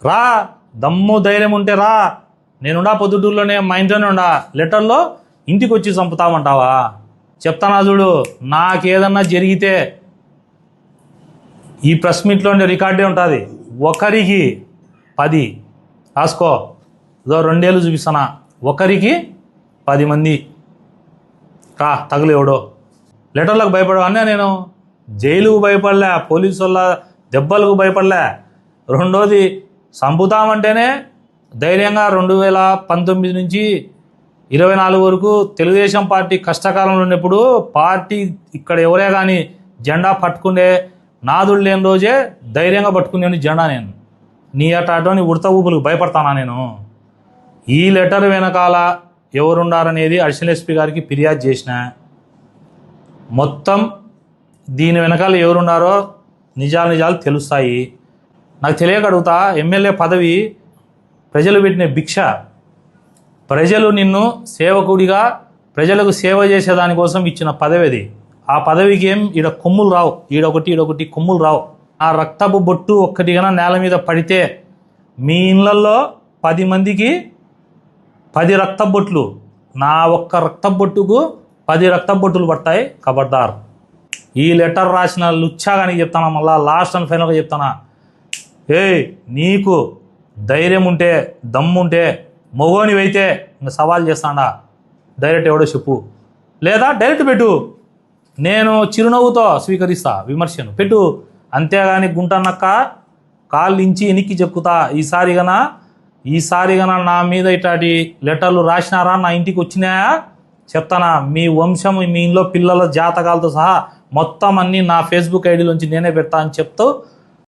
రా, దమ్ము ధైర్యం ఉంటే రా, నేనుండా పొద్దుటూరులోనే, మా ఇంట్లోనే ఉండా. లెటర్లో ఇంటికి వచ్చి చంపుతామంటావా? చెప్తానా చూడు, నాకేదన్నా జరిగితే ఈ ప్రెస్ మీట్లోనే రికార్డే ఉంటుంది. ఒకరికి 10 రాసుకో, ఇదో 2 ఏళ్ళు చూపిస్తానా, ఒకరికి 10 మంది రా, తగులేవడో. లెటర్లకు భయపడవన్నా నేను జైలుకు భయపడలే, పోలీసు వాళ్ళ దెబ్బలకు భయపడలే. రెండోది, చంపుతామంటేనే ధైర్యంగా 2019 నుంచి 24 వరకు తెలుగుదేశం పార్టీ కష్టకాలంలో ఉన్నప్పుడు పార్టీ ఇక్కడ ఎవరే కానీ జెండా పట్టుకునే నాదుడు లేని రోజే ధైర్యంగా పట్టుకునే జెండా నేను. నీ అటాటోని ఉడత ఊపులకు భయపడతానా నేను? ఈ లెటర్ వెనకాల ఎవరున్నారనేది అడిషనల్ ఎస్పీ గారికి ఫిర్యాదు చేసిన. మొత్తం దీని వెనకాల ఎవరున్నారో నిజాలు తెలుస్తాయి. నాకు తెలియక అడుగుతా, ఎమ్మెల్యే పదవి ప్రజలు పెట్టిన భిక్ష. ప్రజలు నిన్ను సేవకుడిగా ప్రజలకు సేవ చేసేదానికోసం ఇచ్చిన పదవి అది. ఆ పదవికి ఏం ఈడ కొమ్ములు రావు, ఈడొకటి కొమ్ములు రావు. ఆ రక్తపు బొట్టు ఒక్కటిగా నేల మీద పడితే మీ ఇళ్ళల్లో 10 మందికి 10 రక్తపు బొట్లు, నా ఒక్క రక్తపు బొట్టుకు 10 రక్తపు బొట్టులు పడతాయి. ఖబర్దార్. ఈ లెటర్ రాసిన లుచ్చాగానికి చెప్తానా, మళ్ళా లాస్ట్ అండ్ ఫైనల్గా చెప్తానా, నీకు ధైర్యం ఉంటే దమ్ముంటే మొగోనివైతే ఇంకా సవాల్ చేస్తాడా, డైరెక్ట్ ఎవడో చెప్పు, లేదా డైరెక్ట్ పెట్టు, నేను చిరునవ్వుతో స్వీకరిస్తా విమర్శను, పెట్టు. అంతేగాని గుంటన్నక్క కాళ్ళు ఇంచి ఎనికి చెక్కుతా. ఈసారి గన నా మీద ఇట్లాంటి లెటర్లు రాసినారా, నా ఇంటికి వచ్చినాయా చెప్తానా, మీ వంశం, మీ ఇంట్లో పిల్లల జాతకాలతో సహా మొత్తం అన్నీ నా ఫేస్బుక్ ఐడిలోంచి నేనే పెడతా అని చెప్తూ